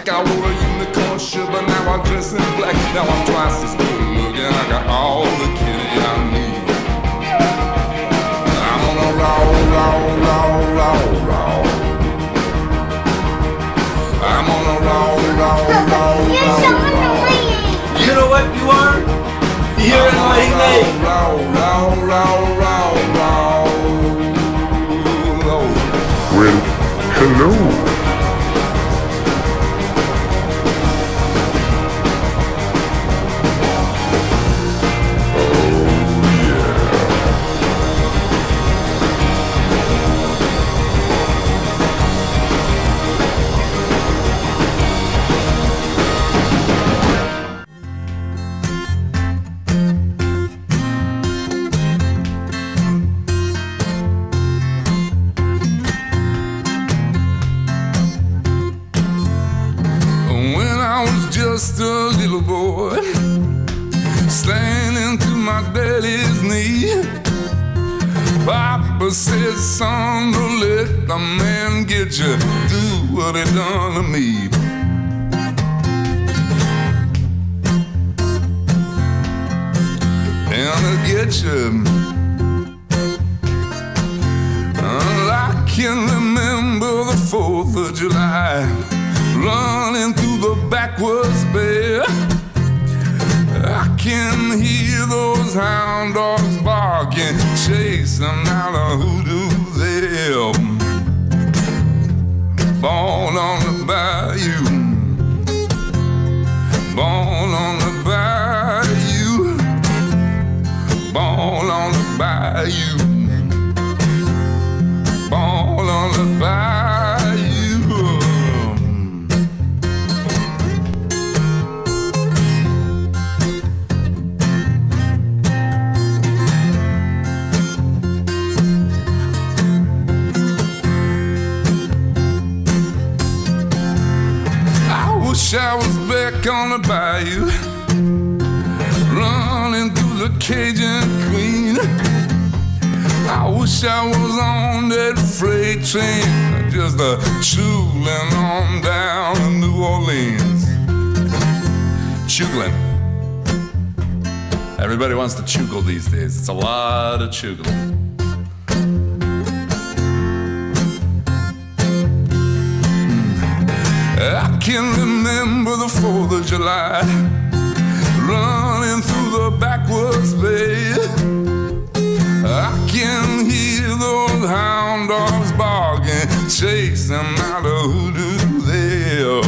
like I wore a unicorn shirt, but now I dress in black. Now I'm twice as good looking. I got all the kitty I need. I'm on a roll, roll, roll, roll, roll. I'm on a roll, roll, roll, You're so annoying. You know what you are? You're annoying me. Roll, roll, roll, roll, roll. Well, hello. Just a little boy standing to my daddy's knee. Papa said, son, don't let the man get you. Do what he done to me. And he'll get you. I can remember the 4th of July, running through the backwoods bay. I can hear those hound dogs barking, chasing out a hoodoo there. Born on the bayou, born on the bayou, born on the bayou, born on the bayou. I was back on the bayou, running through the Cajun Queen. I wish I was on that freight train, just chugling on down to New Orleans. Chugling. Everybody wants to chugle these days. It's a lot of chugling. I can remember the 4th of July, running through the backwoods bay. I can hear those hound dogs barking, chasing out a hoodoo there.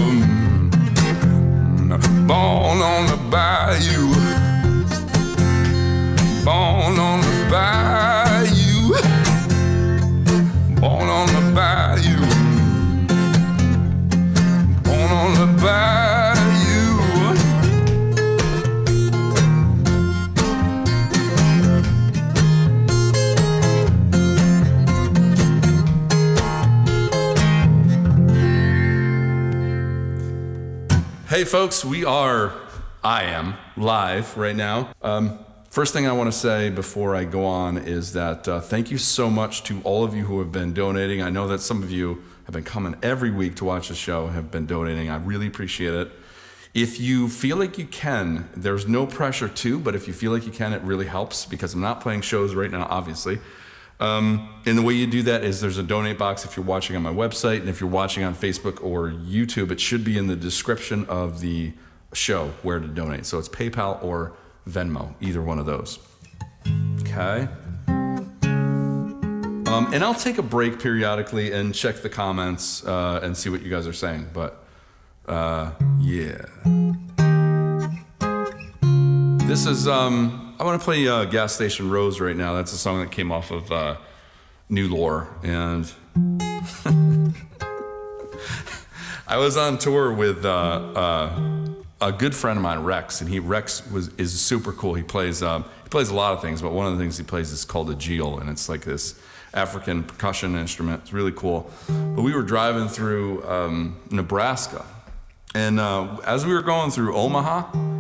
Born on the bayou, born on the bayou, born on the bayou, born on the bayou. Hey folks, I am live right now. First thing I want to say before I go on is that thank you so much to all of you who have been donating. I know that some of you have been coming every week to watch the show, have been donating. I really appreciate it. If you feel like you can, there's no pressure to, but if you feel like you can, it really helps because I'm not playing shows right now, obviously. And the way you do that is there's a donate box if you're watching on my website, and if you're watching on Facebook or YouTube, it should be in the description of the show where to donate. So it's PayPal or Venmo, either one of those. Okay. And I'll take a break periodically and check the comments and see what you guys are saying. But yeah. This is, I want to play Gas Station Rose right now. That's a song that came off of New Lore. And I was on tour with a good friend of mine, Rex, and Rex is super cool. He plays a lot of things, but one of the things he plays is called a geol, and it's like this African percussion instrument. It's really cool. But we were driving through Nebraska, and as we were going through Omaha,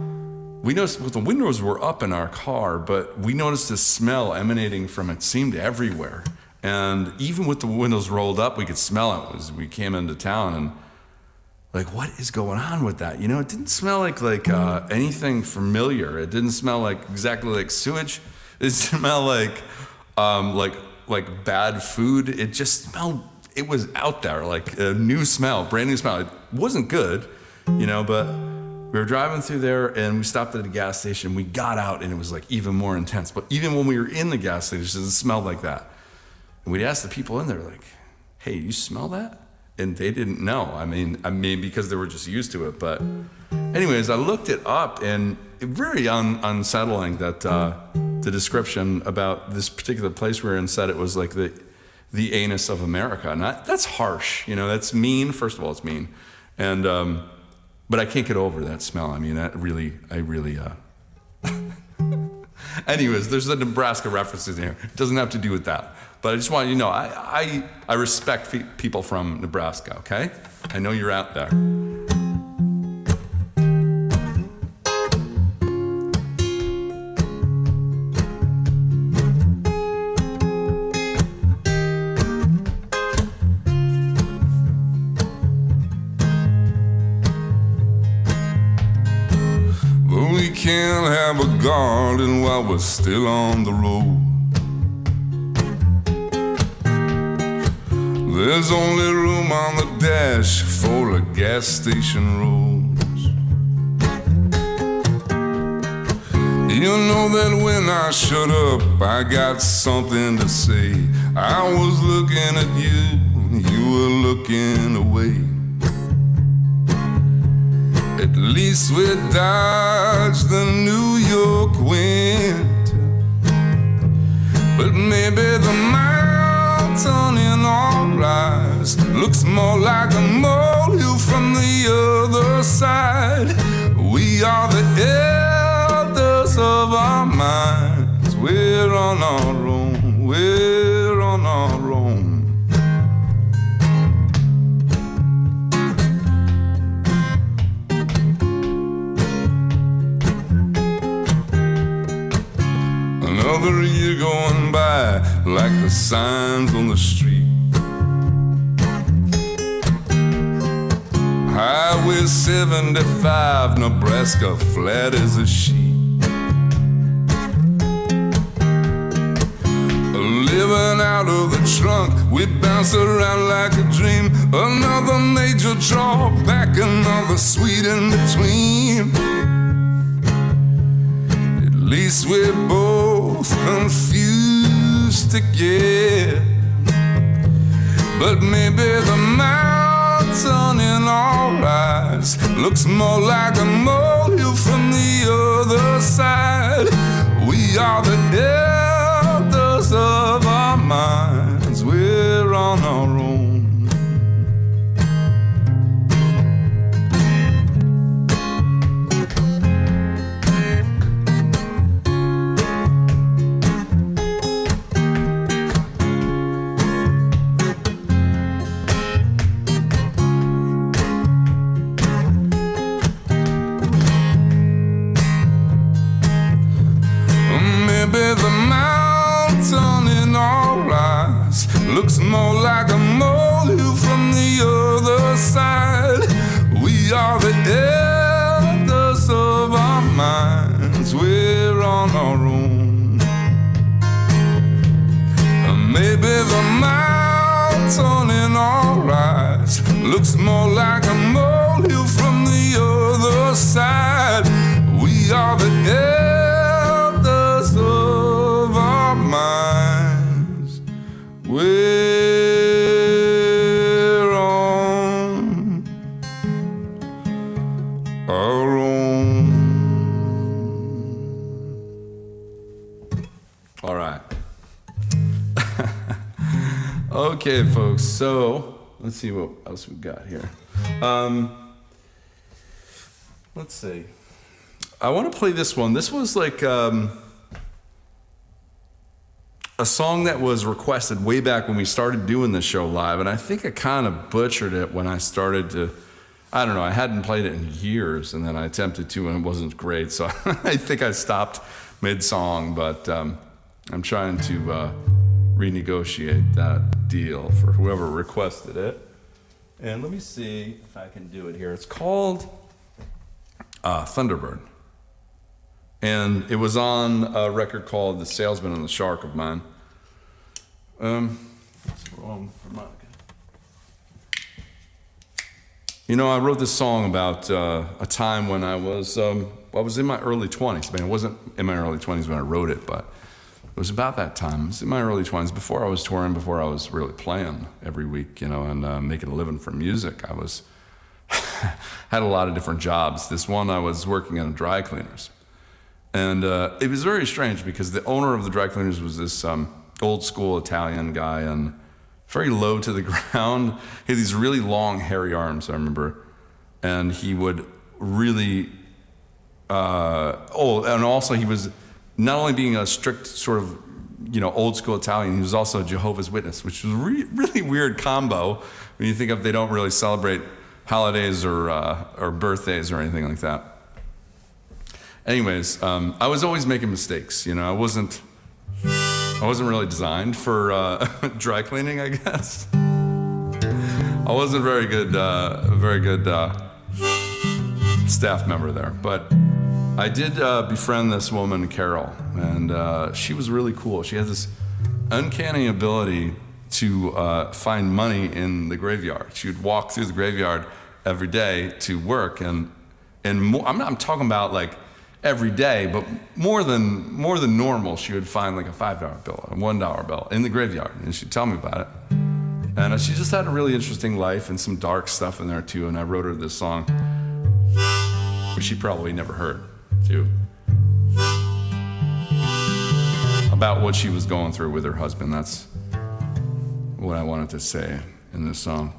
we noticed the windows were up in our car, but we noticed this smell emanating from it seemed everywhere. And even with the windows rolled up, we could smell it as we came into town. And like, what is going on with that? You know, it didn't smell like anything familiar. It didn't smell like exactly like sewage. It smelled like bad food. It just smelled, it was out there, like a new smell, brand new smell. It wasn't good, you know, but we were driving through there and we stopped at a gas station. We got out and it was like even more intense. But even when we were in the gas station, it smelled like that. And we'd ask the people in there, like, hey, you smell that? And they didn't know. I mean, because they were just used to it. But anyways, I looked it up, and it very unsettling that the description about this particular place we were in said it was like the anus of America. And that's harsh. You know, that's mean. First of all, it's mean. And but I can't get over that smell. I mean, I really. Anyways, there's the Nebraska references in here. It doesn't have to do with that. But I just want you to know, I respect people from Nebraska, okay? I know you're out there. But we can't have a garden while we're still on the road. There's only room on the dash for a gas station rose. You know that when I shut up, I got something to say. I was looking at you, you were looking away. At least we dodged the New York winter, but maybe the mountain in our eyes looks more like a molehill from the other side. We are the elders of our minds. We're on our own. We're on our own. Another year going by like the signs on the street. Highway 75, Nebraska, flat as a sheet. Living out of the trunk, we bounce around like a dream. Another major drawback, another sweet in between. At least we're both confused together. But maybe the mountain in our eyes looks more like a molehill from the other side. We are the elders of our minds. We're on our own. Looks more like a molehill from the other side. We are the elders of our minds. We're on our own. Maybe the mountain in our eyes looks more like a molehill from the other side. We are the elders of our minds. We're on our own. All right. Okay, folks. So let's see what else we've got here. Let's see. I want to play this one. This was like a song that was requested way back when we started doing the show live, and I think I kind of butchered it when I started to, I don't know, I hadn't played it in years, and then I attempted to, and it wasn't great, so I think I stopped mid-song, but I'm trying to renegotiate that deal for whoever requested it. And let me see if I can do it here. It's called Thunderbird. And it was on a record called The Salesman and the Shark of mine. What's wrong harmonica? You know, I wrote this song about a time when I was in my early 20s. I mean, it wasn't in my early 20s when I wrote it, but it was about that time. It was in my early 20s, before I was touring, before I was really playing every week, you know, and making a living from music. I was had a lot of different jobs. This one, I was working in a dry cleaners. And it was very strange because the owner of the dry cleaners was this old school Italian guy and very low to the ground. He had these really long, hairy arms, I remember. And he would really, and also he was not only being a strict sort of, you know, old school Italian, he was also a Jehovah's Witness, which was a really weird combo when you think of they don't really celebrate holidays or birthdays or anything like that. Anyways, I was always making mistakes. You know, I wasn't really designed for dry cleaning, I guess. I wasn't very good staff member there, but I did befriend this woman, Carol, and she was really cool. She had this uncanny ability to find money in the graveyard. She would walk through the graveyard every day to work, and more, I'm talking about like every day, but more than normal, she would find like a $5 bill, a $1 bill in the graveyard, and she'd tell me about it. And she just had a really interesting life and some dark stuff in there too. And I wrote her this song, which she probably never heard too, about what she was going through with her husband. That's what I wanted to say in this song.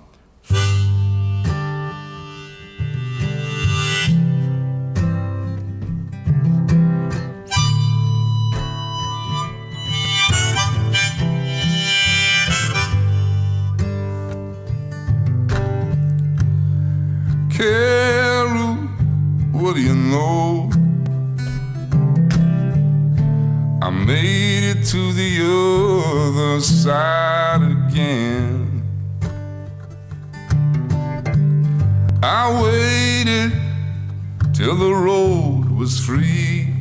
Carol, what do you know? I made it to the other side again. I waited till the road was free.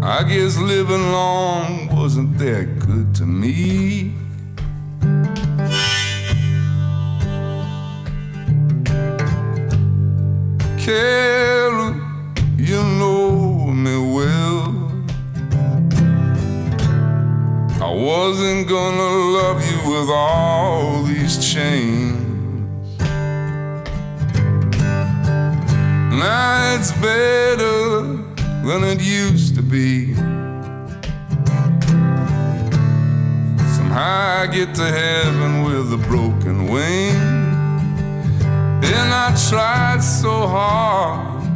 I guess living long wasn't that good to me. Carol, you know me well. I wasn't gonna love you with all these chains. Now it's better than it used to be. Somehow I get to heaven with a broken wing. And I tried so hard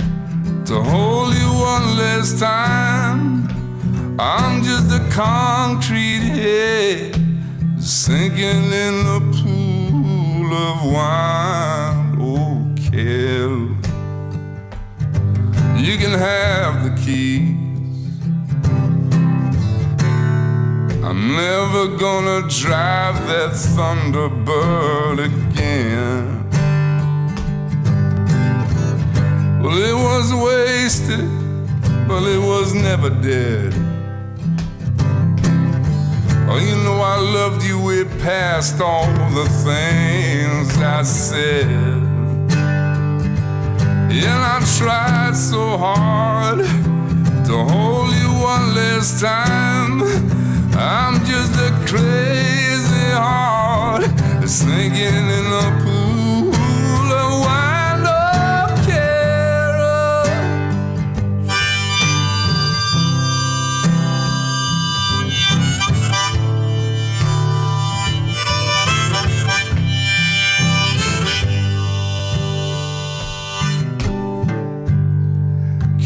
to hold you one last time. I'm just a concrete head sinking in a pool of wine. Oh, Carol, you can have the keys. I'm never gonna drive that Thunderbird again. Well, it was wasted, but it was never dead. Oh, you know I loved you way past all the things I said. And I tried so hard to hold you one last time. I'm just a crazy heart sinking in a pool of wine.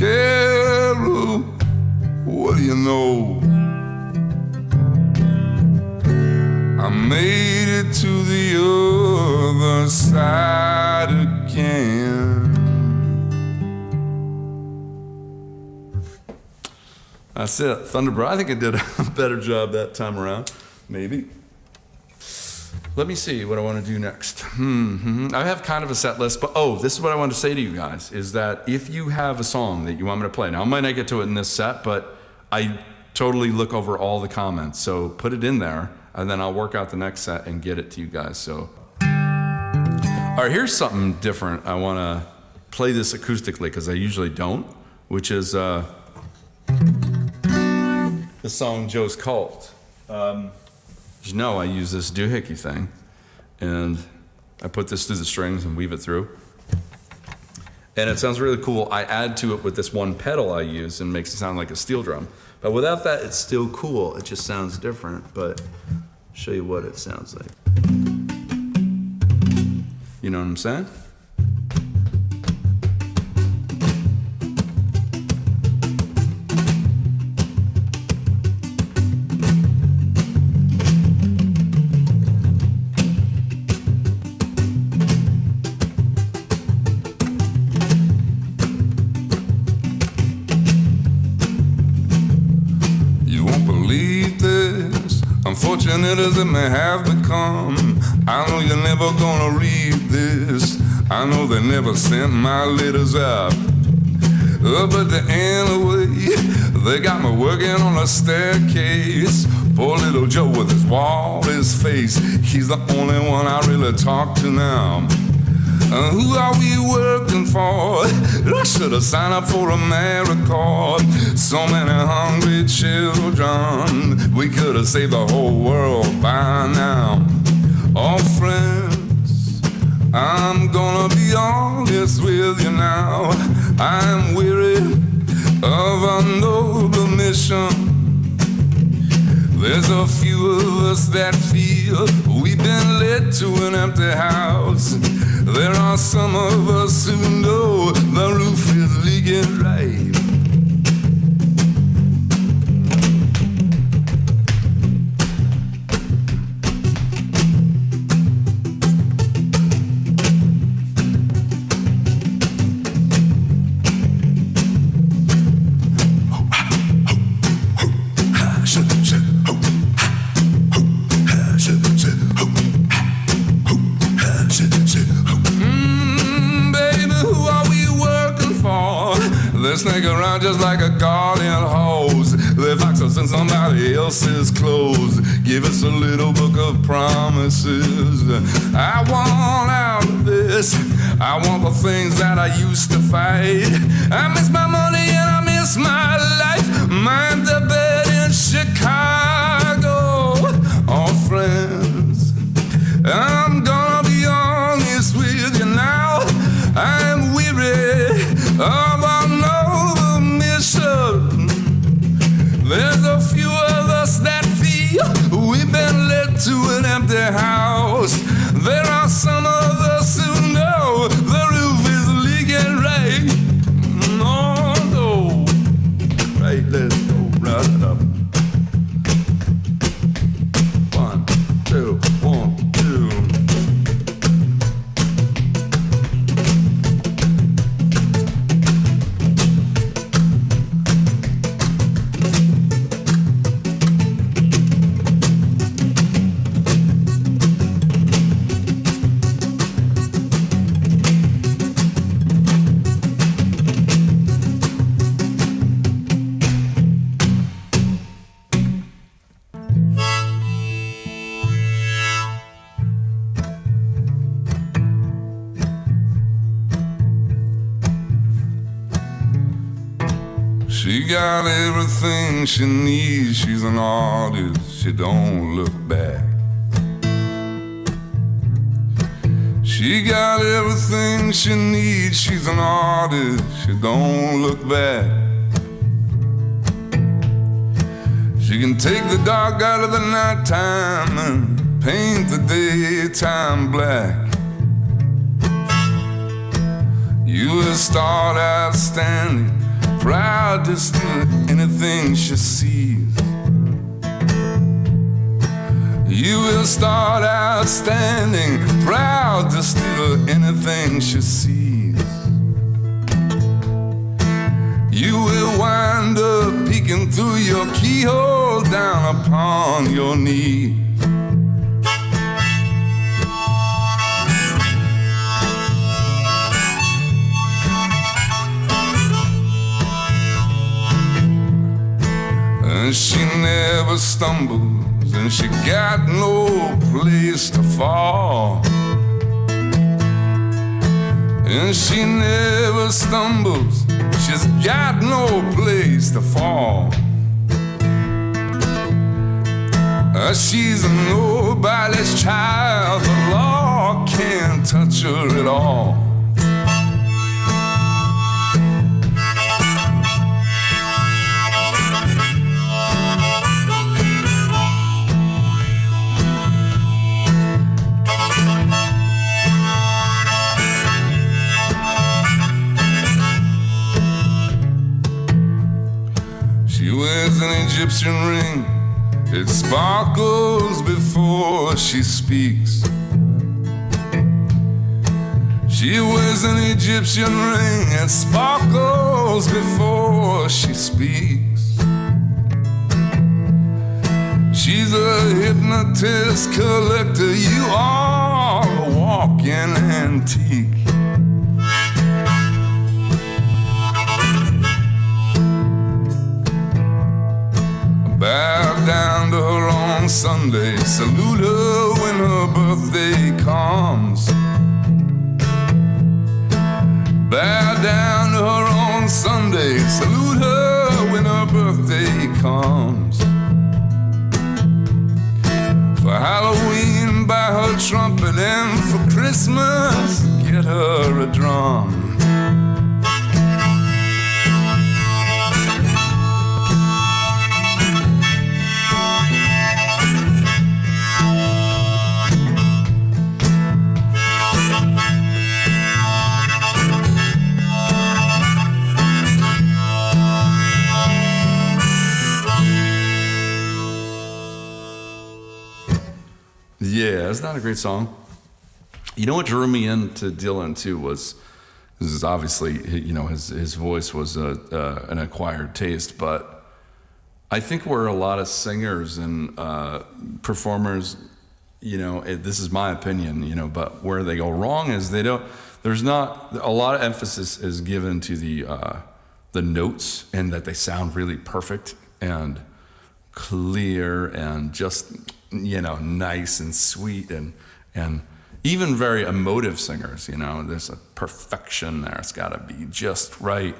Carol, what do you know? I made it to the other side again. That's it, Thunderbird. I think I did a better job that time around, maybe. let me see what I want to do next. I have kind of a set list, but this is what I want to say to you guys, is that if you have a song that you want me to play, now I might not get to it in this set, but I totally look over all the comments, so put it in there, and then I'll work out the next set and get it to you guys. So, all right, here's something different. I want to play this acoustically because I usually don't, which is the song Joe's Cult. You know, I use this doohickey thing, and I put this through the strings and weave it through. And it sounds really cool. I add to it with this one pedal I use and makes it sound like a steel drum. But without that, it's still cool. It just sounds different, but I'll show you what it sounds like. You know what I'm saying? Unfortunate as it may have become, I know you're never gonna read this. I know they never sent my letters out. But anyway, they got me working on a staircase. Poor little Joe with his walrus face, he's the only one I really talk to now. Who are we working for? I should have signed up for AmeriCorps. So many hungry children, we could have saved the whole world by now. Oh friends, I'm gonna be honest with you now. I'm weary of a noble mission. There's a few of us that feel we've been led to an empty house. There are some of us who know the roof is leaking right. They snake around just like a guardian hose. They fox us in somebody else's clothes. Give us a little book of promises. I want out of this. I want the things that I used to fight. I miss my money and I miss my life. Mind the bed in Chicago. Oh, friends, I'm gonna be honest with you now. I'm weary of our noble mission. There's a few of us that feel we've been led to an empty house. There are some of us who know the roof is leaking right. Oh no. Right, let's go. Right it up. 1, 2, 1, 2. She got everything she needs. She's an artist, she don't look back. She got everything she needs. She's an artist, she don't look back. She can take the dark out of the nighttime and paint the daytime black. You will start out standing proud to steal anything she sees. You will start out standing proud to steal anything she sees. You will wind up peeking through your keyhole down upon your knees. never stumbles, and she got no place to fall. And she never stumbles, she's got no place to fall. She's a nobody's child, the law can't touch her at all. She wears an Egyptian ring, it sparkles before she speaks. She wears an Egyptian ring, it sparkles before she speaks. She's a hypnotist collector, you are a walking antique. Bow down to her on Sunday, salute her when her birthday comes. Bow down to her on Sunday, salute her when her birthday comes. For Halloween, buy her trumpet, and for Christmas, get her a drum. Yeah, it's not a great song. You know what drew me into Dylan too was, this is obviously, you know, his voice was an acquired taste, but I think where a lot of singers and performers, you know, this is my opinion, you know, but where they go wrong is there's not a lot of emphasis is given to the notes, and that they sound really perfect and clear and just, you know, nice and sweet, and even very emotive singers, you know, there's a perfection there. It's got to be just right.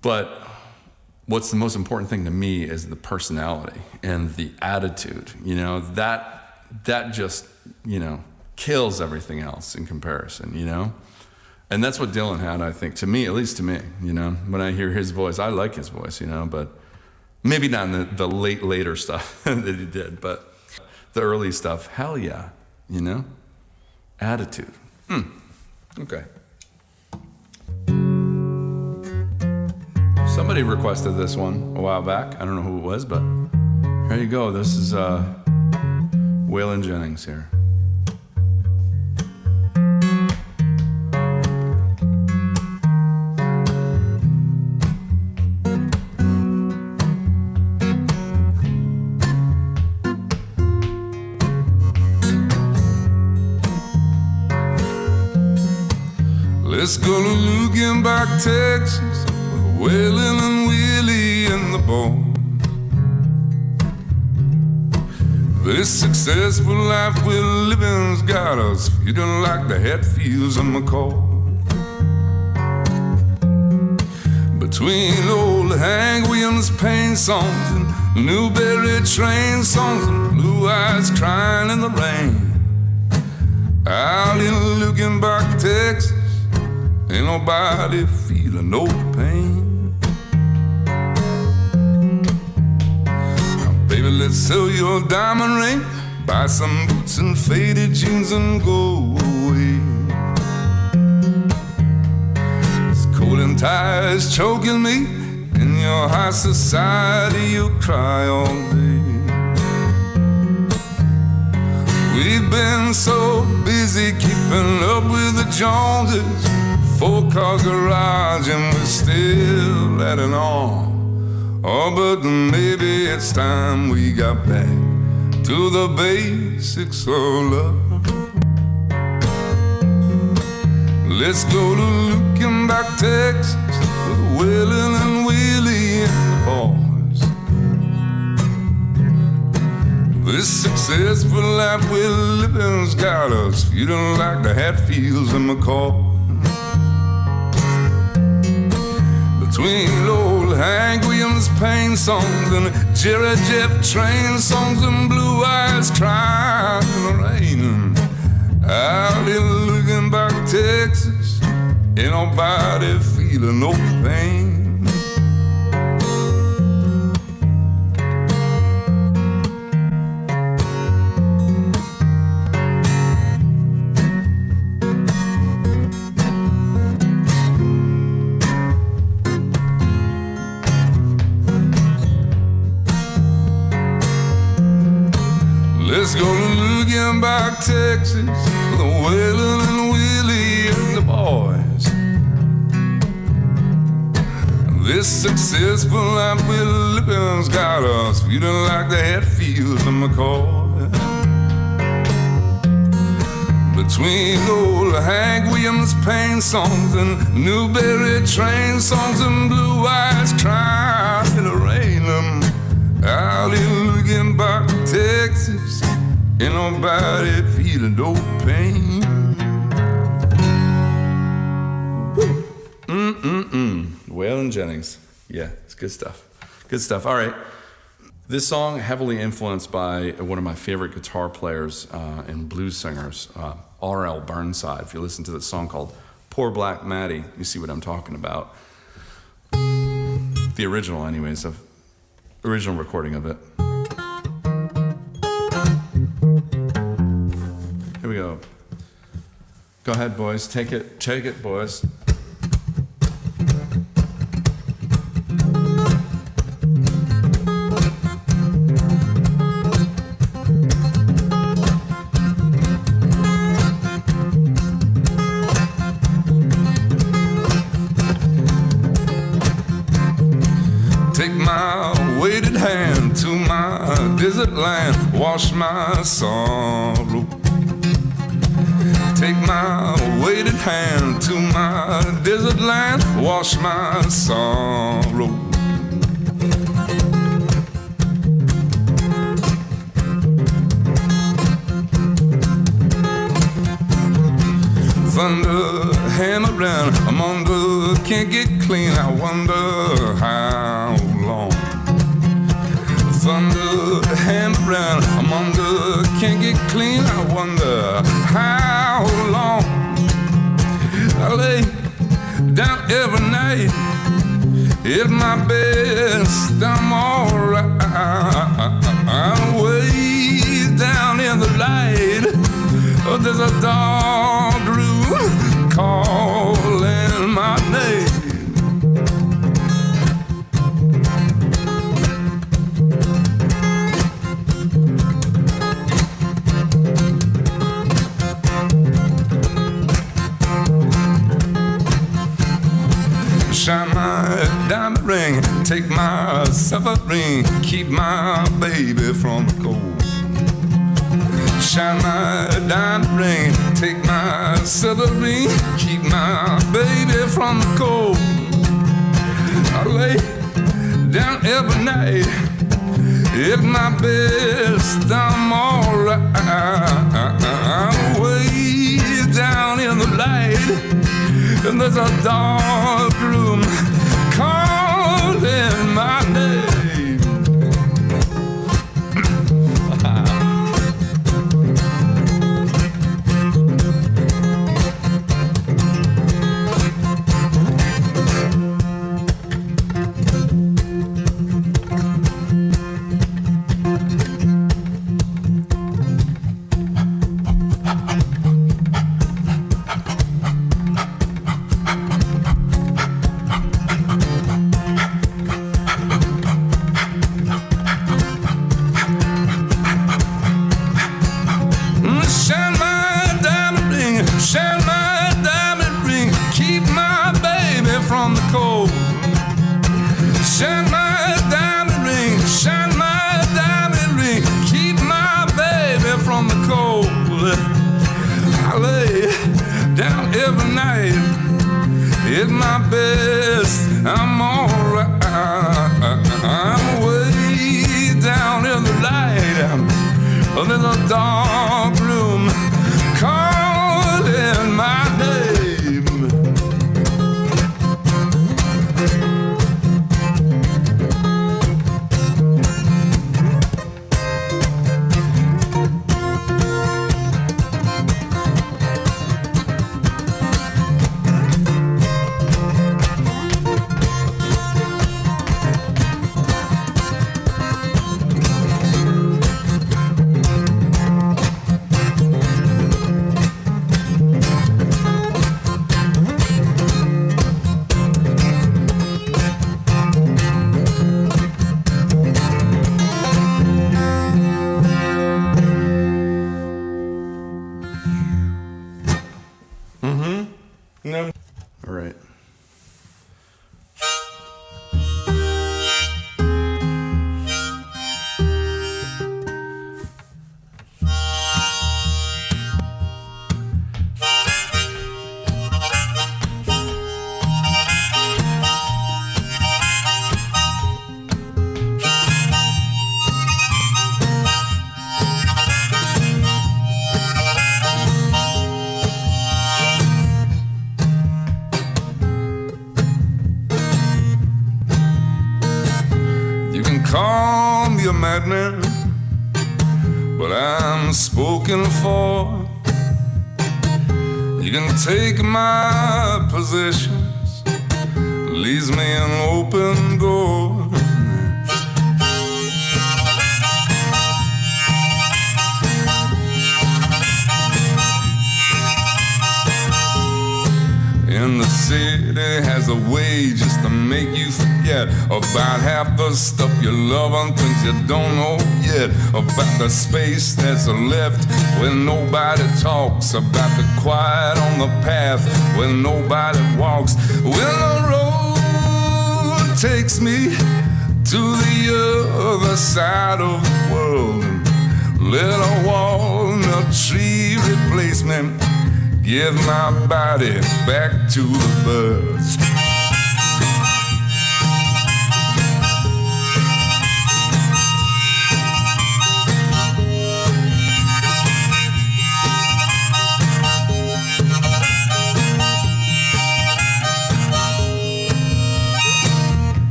But what's the most important thing to me is the personality and the attitude, you know, that just, you know, kills everything else in comparison, you know? And that's what Dylan had, I think, to me, at least to me, you know? When I hear his voice, I like his voice, you know, but maybe not in the later stuff that he did, but the early stuff, hell yeah, you know? Attitude. Okay. Somebody requested this one a while back. I don't know who it was, but here you go. This is Waylon Jennings here. Let's go to Lugenbach, Texas, with Waylon and Willie in the boat. This successful life we're living's got us feeling like the Hatfields and McCall. Between old Hank Williams pain songs and Newberry train songs and blue eyes crying in the rain, out in Lugenbach, Texas, ain't nobody feeling no pain. Now, baby, let's sell your diamond ring, buy some boots and faded jeans and go away. This coat and tie is choking me, in your high society you'll cry all day. We've been so busy keeping up with the Joneses, 4-car garage and we're still adding on. Oh, but maybe it's time we got back to the basics of love. Let's go to Lugenbach, Texas, with Waylon and Willie and the boys. This successful life we're living's got us feeling like the Hatfields and McCall. Between old Hank Williams Payne songs and Jerry Jeff Train songs and Blue Eyes crying in the rain. Out in Loogenbach, Texas, ain't nobody feeling no pain. Let's go to Loogenbach, Texas, with Waylon and Willie and the boys. This successful life we're living's got us feeling like the Hatfields and McCoy. Between old Hank Williams Payne songs and Newberry Train songs and Blue Eyes crying in the rain. Out in Loogenbach, Texas, ain't nobody feeling no pain. Waylon Jennings. Yeah, it's good stuff. Good stuff. All right. This song, heavily influenced by one of my favorite guitar players and blues singers, R.L. Burnside. If you listen to this song called Poor Black Maddie, you see what I'm talking about. The original, anyways, original recording of it. Here we go. Go ahead, boys. Take it, boys. Take my weighted hand to my desert land, wash my sorrow. Take my weighted hand to my desert land, wash my sorrow. Thunder hammering among the can't get clean. I wonder how long. Thunder hammering among the can't get clean. I wonder how long. I lay down every night at my best. I'm alright. I'm way down in the light. Oh, there's a dark room calling my name. Shine my diamond ring, take my suffering, keep my baby from the cold. Shine my diamond ring, take my silver ring, keep my baby from the cold. I lay down every night at my best. I'm alright. I'm way down in the light, and there's a dark room calling my name. in the dark room, calling my name. No. All right. Call me a madman, but I'm spoken for. You can take my possessions, leaves me an open door. And the city has a way just to make you forget about half the stuff you love and things you don't know yet. About the space that's left where nobody talks. About the quiet on the path where nobody walks. When the road takes me to the other side of the world, let a walnut tree replace me. Give my body back to the birds.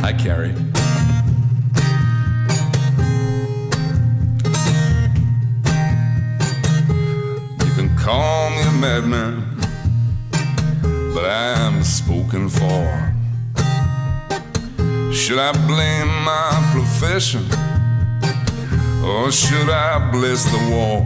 Hi, Carrie. Call me a madman, but I'm spoken for. Should I blame my profession, or should I bless the war?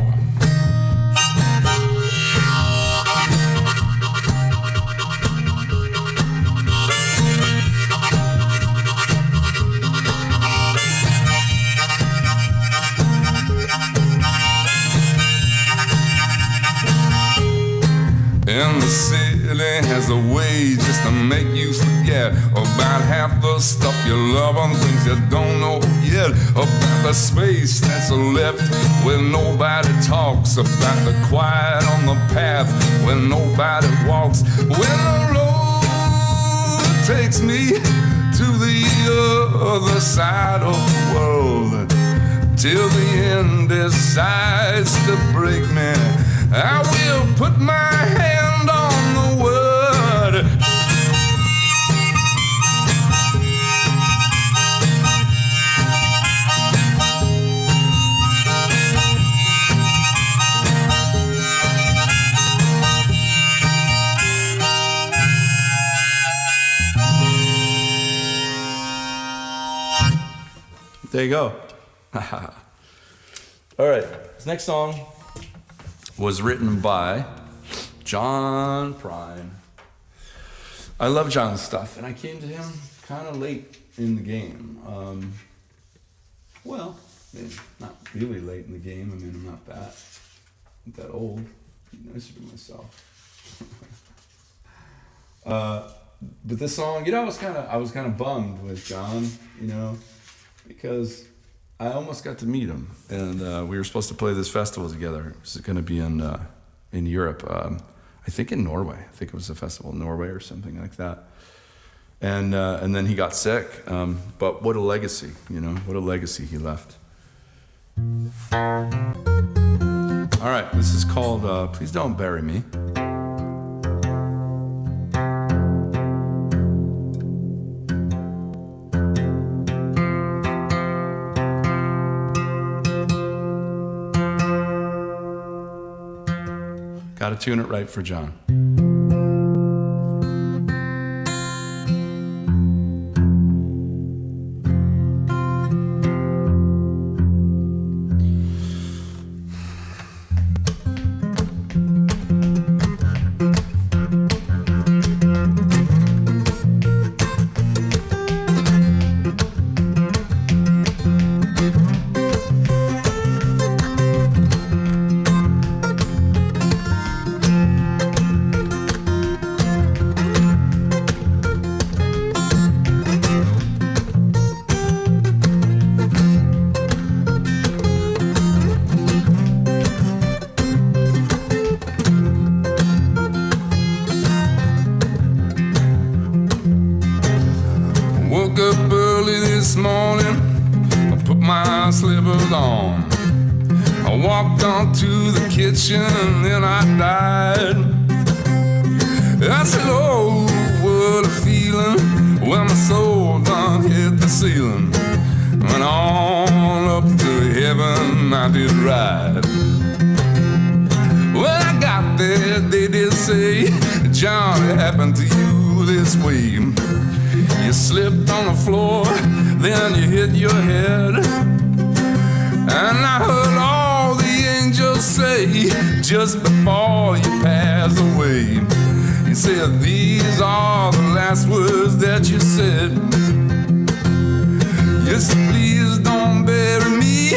And the city has a way just to make you forget about half the stuff you love and things you don't know yet. About the space that's left where nobody talks. About the quiet on the path where nobody walks. When the road takes me to the other side of the world, till the end decides to break me, I will put my hand on the word. There you go. All right. This next song was written by John Prine. I love John's stuff, and I came to him kind of late in the game. Well, maybe not really late in the game. I mean, I'm not that old. I'm nicer to myself. But this song, I was kind of bummed with John, because I almost got to meet him, and we were supposed to play this festival together. It was going to be in Europe, I think in Norway. I think it was a festival in Norway or something like that. And then he got sick. But what a legacy, what a legacy he left. All right, this is called Please Don't Bury Me. Gotta tune it right for John. Woke up early this morning, I put my slippers on. I walked on to the kitchen, then I died. I said, oh, what a feeling when my soul done hit the ceiling. Went on up to heaven, I did ride. When I got there, they did say, John, it happened to you this way. You slipped on the floor, then you hit your head. And I heard all the angels say, just before you pass away, you said, these are the last words that you said. You said, please don't bury me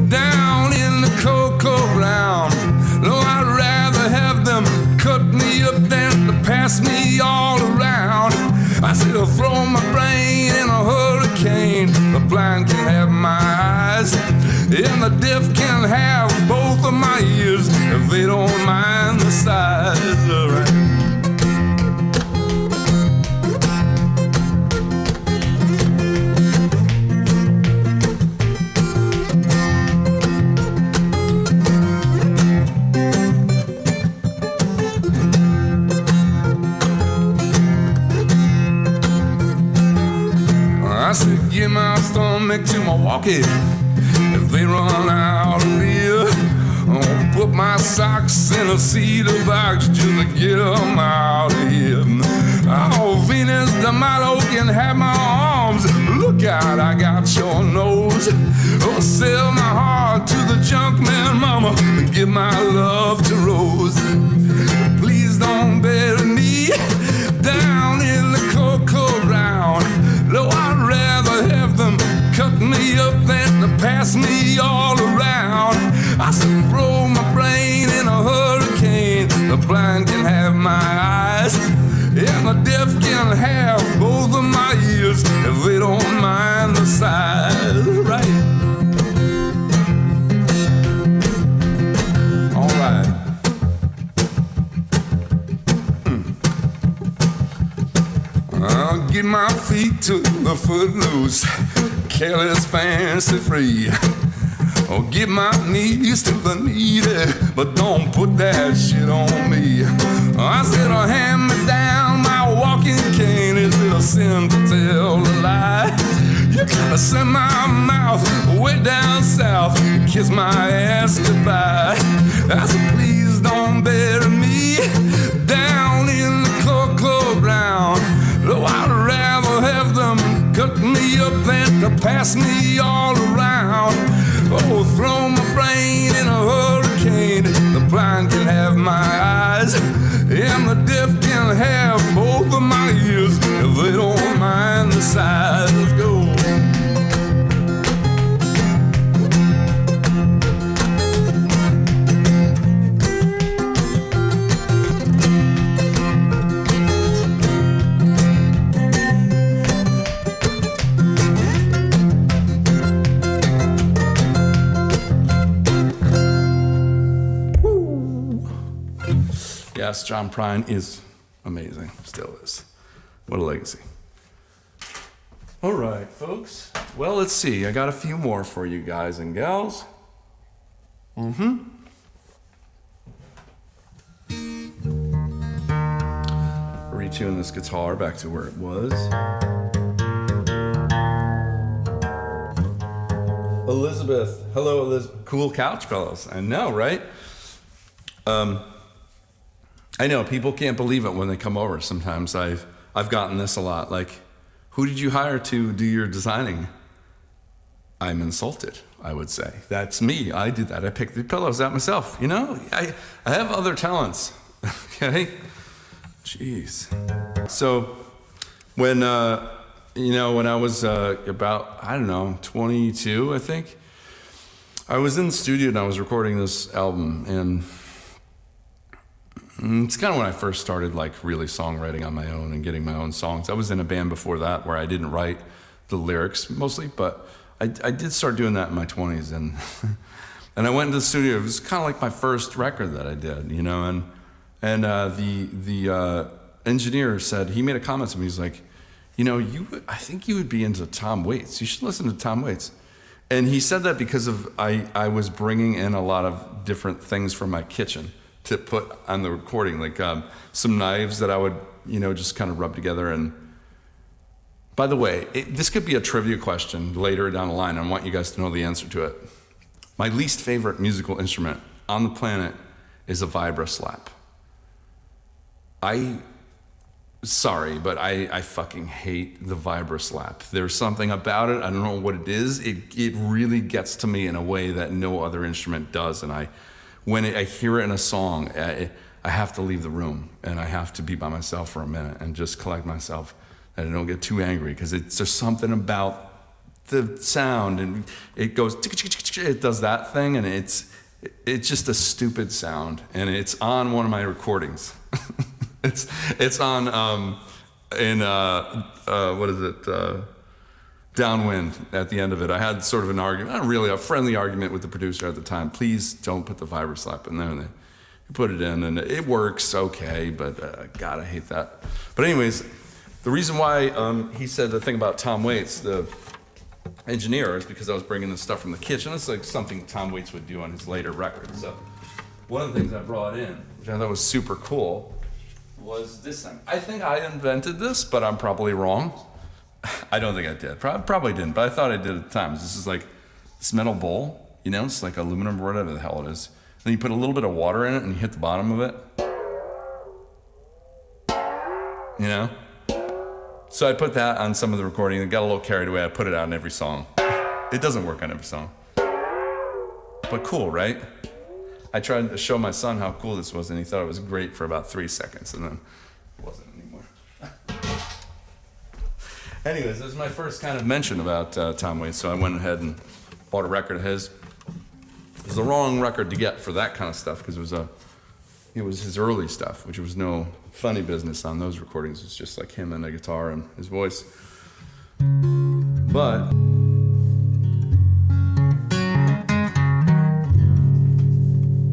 down in the cocoa ground. No, I'd rather have them cut me up than to pass me all around. I said, I'll throw my brain in a hurricane. The blind can have my eyes, and the deaf can have both of my ears if they don't mind the size. All right. I said, give my stomach to Milwaukee. If they run out of beer, I'll put my socks in a cedar box just to get them out of here. Oh, Venus de Milo can have my arms. Look out, I got your nose. Oh, sell my heart to the junk man, mama, and give my love to Rose. Please don't bury me down in the cocoa ground. No, I'd rather have them cut me up than to pass me all around. I said, throw my brain in a hurricane. The blind can have my eyes, and the deaf can have both of my ears if they don't mind the size. Right. All right. I'll get my feet to the footloose, careless, fancy free. Or give my knees to the needy, but don't put that shit on me. I said, oh, hand me down my walking cane. Is it a sin to tell a lie? You gotta send my mouth way down south, kiss my ass goodbye. I said, please don't bury me down in the cocoa ground. No, I'd rather have them cut me up than to pass me all around. Oh, throw my brain in a hurricane. The blind can have my eyes, and the deaf can have both of my ears if they don't mind the size. Let's go. Yes, John Prine is amazing, still is. What a legacy. All right, folks. Well, let's see. I got a few more for you guys and gals. Retune this guitar back to where it was. Elizabeth. Hello, Elizabeth. Cool couch pillows. I know, right? I know people can't believe it when they come over. Sometimes I've gotten this a lot. Like, who did you hire to do your designing? I'm insulted, I would say. That's me. I did that. I picked the pillows out myself. You know, I have other talents. Okay? Jeez. So when when I was about 22, I think, I was in the studio and I was recording this album, and it's kind of when I first started like really songwriting on my own and getting my own songs. I was in a band before that where I didn't write the lyrics mostly, but I did start doing that in my 20s, and and I went into the studio. It was kind of like my first record that I did, and the engineer said, he made a comment to me. He's like, I think you would be into Tom Waits. You should listen to Tom Waits. And he said that because of I was bringing in a lot of different things from my kitchen to put on the recording, like some knives that I would, just kind of rub together. And by the way, this could be a trivia question later down the line. I want you guys to know the answer to it. My least favorite musical instrument on the planet is a vibra slap. Sorry, but I fucking hate the vibra slap. There's something about it, I don't know what it is. It really gets to me in a way that no other instrument does. And when I hear it in a song, I have to leave the room and I have to be by myself for a minute and just collect myself and I don't get too angry, because there's something about the sound, and it goes, it does that thing, and it's just a stupid sound, and it's on one of my recordings. It's on what is it? Downwind. At the end of it, I had sort of an argument, not really a friendly argument with the producer at the time. Please don't put the vibra slap in there. And they put it in, and it works okay, but God, I hate that. But anyways, the reason why he said the thing about Tom Waits, the engineer, is because I was bringing this stuff from the kitchen. It's like something Tom Waits would do on his later records. So one of the things I brought in, which I thought was super cool, was this thing. I think I invented this, but I'm probably wrong. I don't think I did. Probably didn't, but I thought I did at the time. This is like this metal bowl, it's like aluminum or whatever the hell it is. Then you put a little bit of water in it and you hit the bottom of it. So I put that on some of the recording and got a little carried away. I put it out in every song. It doesn't work on every song. But cool, right? I tried to show my son how cool this was, and he thought it was great for about 3 seconds, and then it wasn't anymore. Anyways, this is my first kind of mention about Tom Waits, so I went ahead and bought a record of his. It was the wrong record to get for that kind of stuff, because it was his early stuff, which was no funny business on those recordings. It's just like him and the guitar and his voice. But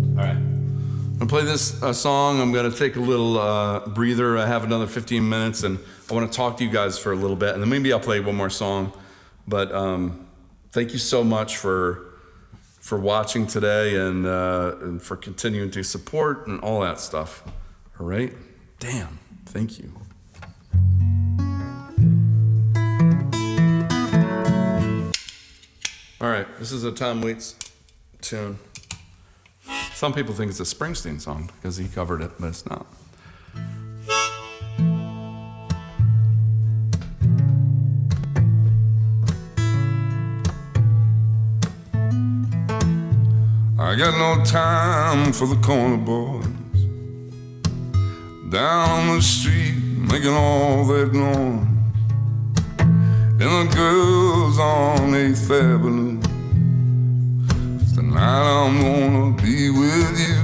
all right, I'm gonna play this song. I'm gonna take a little breather. I have another 15 minutes, and I want to talk to you guys for a little bit, and then maybe I'll play one more song. But thank you so much for watching today, and for continuing to support and all that stuff. All right? Damn. Thank you. All right. This is a Tom Waits tune. Some people think it's a Springsteen song because he covered it, but it's not. I got no time for the corner boys down the street making all that noise, and the girls on 8th Avenue. It's the night I'm gonna be with you.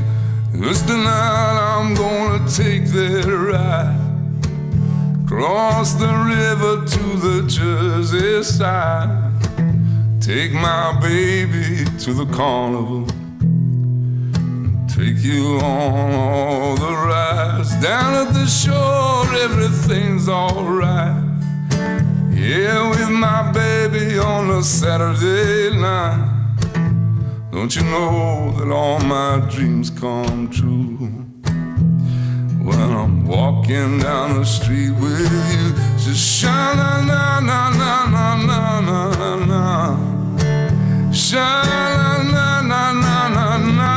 It's the night I'm gonna take that ride, cross the river to the Jersey side, take my baby to the carnival, take you on all the rides. Down at the shore, everything's alright. Yeah, with my baby on a Saturday night. Don't you know that all my dreams come true? When I'm walking down the street with you, just sha-na-na-na-na-na-na-na-na. Sha-na-na-na-na-na-na-na.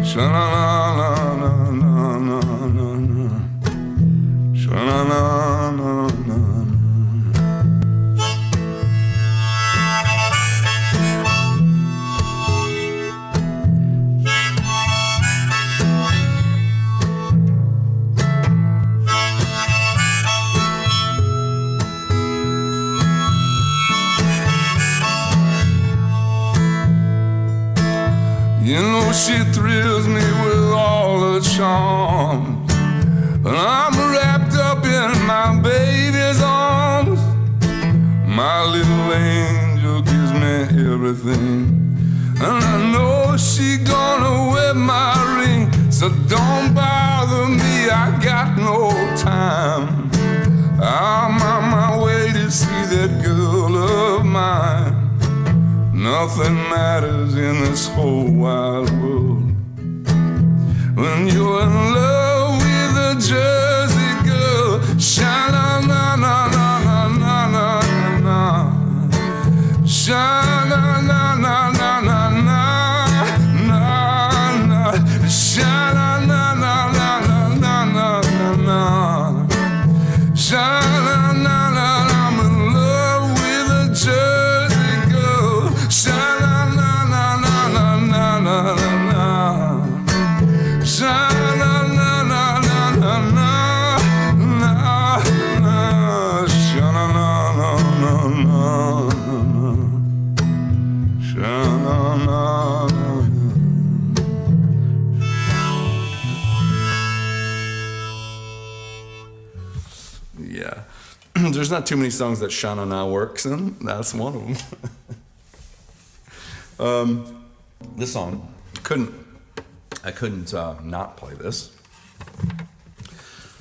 Sha-na-na-na-na-na-na. Sha-na-na-na-na-na. You know she thrills me with all her charms, and I'm wrapped up in my baby's arms. My little angel gives me everything, and I know she gonna wear my ring. So don't bother me, I got no time. I'm on my way to see that girl of mine. Nothing matters in this whole wide world when you're in love with a Jersey girl. Sha-na-na-na-na-na-na-na-na. Sha-na-na-na-na-na-na-na. Sha-na-na-na-na-na-na-na-na. Sha-na-na-na. I'm in love with a Jersey girl. Sha-na-na-na-na-na-na-na-na. Sha-na-na-na-na-na-na-na. Sha-na-na-na-na-na. Sha-na-na-na. Yeah. There's not too many songs that Sha-na-na works in. That's one of them. This song, I couldn't not play this.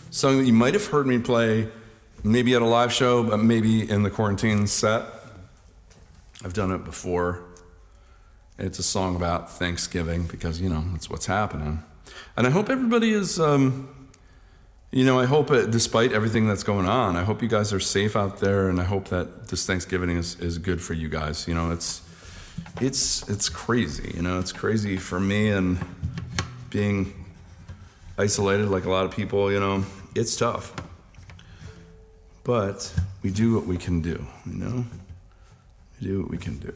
Song that you might have heard me play maybe at a live show, but maybe in the quarantine set. I've done it before. It's a song about Thanksgiving because, you know, it's what's happening. And I hope everybody is, I hope despite everything that's going on, I hope you guys are safe out there, and I hope that this Thanksgiving is good for you guys. You know, it's crazy. You know, it's crazy for me, and being isolated like a lot of people, you know, it's tough. But we do what we can do, you know? We do what we can do.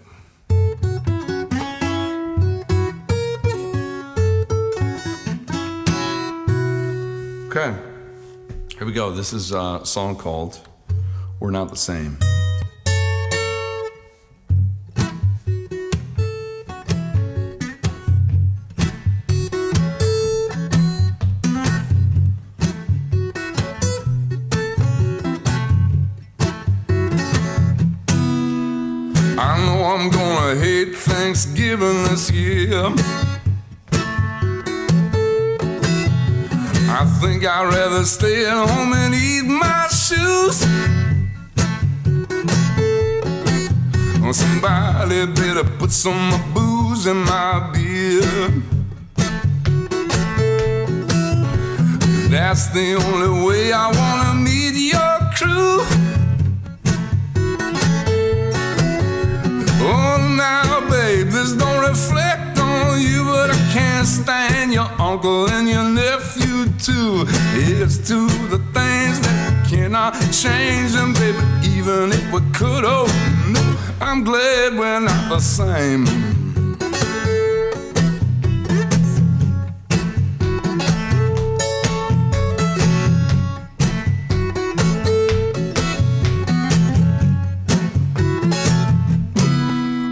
Okay, here we go. This is a song called We're Not the Same. I know I'm gonna hate Thanksgiving this year. I think I'd rather stay at home and eat my shoes. Or somebody better put some booze in my beer. That's the only way I wanna meet your crew. Oh, now, babe, this don't reflect on you, but I can't stand your uncle and your nephew, too. It's to the things that cannot change them, baby, even if we could. Oh, no, I'm glad we're not the same.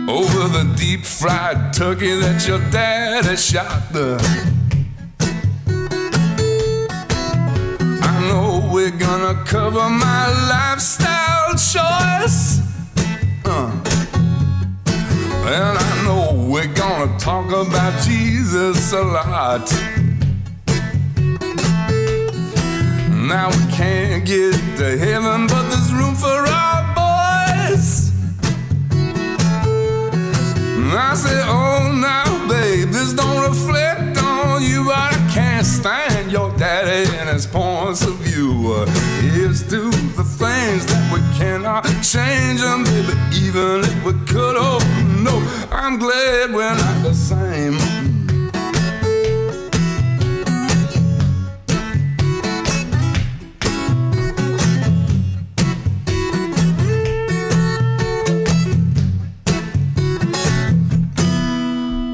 Over the deep-fried turkey that your daddy shot there, I know we're gonna cover my lifestyle choice, and I know we're gonna talk about Jesus a lot. Now we can't get to heaven, but things that we cannot change them, baby, even if we could. Oh no, I'm glad we're not the same.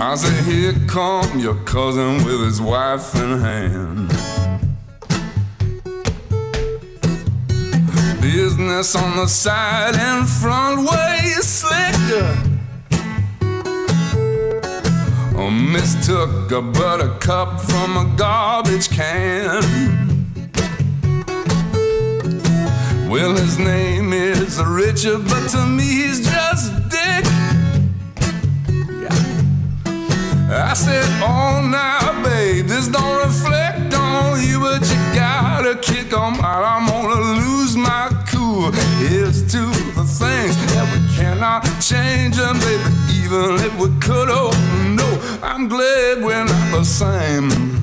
I said, here come your cousin with his wife in hand. Business on the side and front way slick. Mistook a buttercup from a garbage can. Well, his name is Richard, but to me he's just Dick. I said, oh now, babe, this don't reflect on you, but you gotta kick 'em out. I'm gonna lose my cool. Here's to the things that we cannot change them, baby, even if we could. Oh no, I'm glad we're not the same.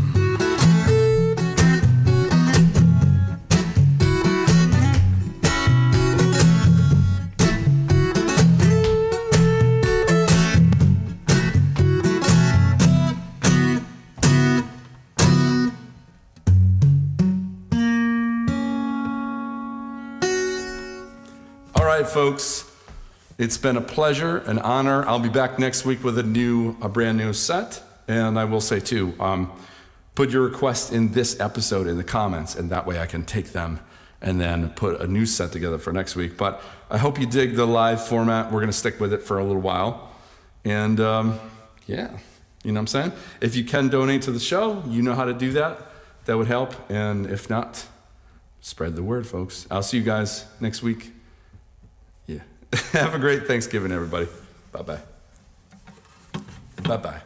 All right, folks, it's been a pleasure, an honor. I'll be back next week with a brand new set. And I will say too, put your requests in this episode in the comments, and that way I can take them and then put a new set together for next week. But I hope you dig the live format. We're gonna stick with it for a little while. And yeah, you know what I'm saying? If you can donate to the show, you know how to do that. That would help. And if not, spread the word, folks. I'll see you guys next week. Yeah. Have a great Thanksgiving, everybody. Bye-bye. Bye-bye.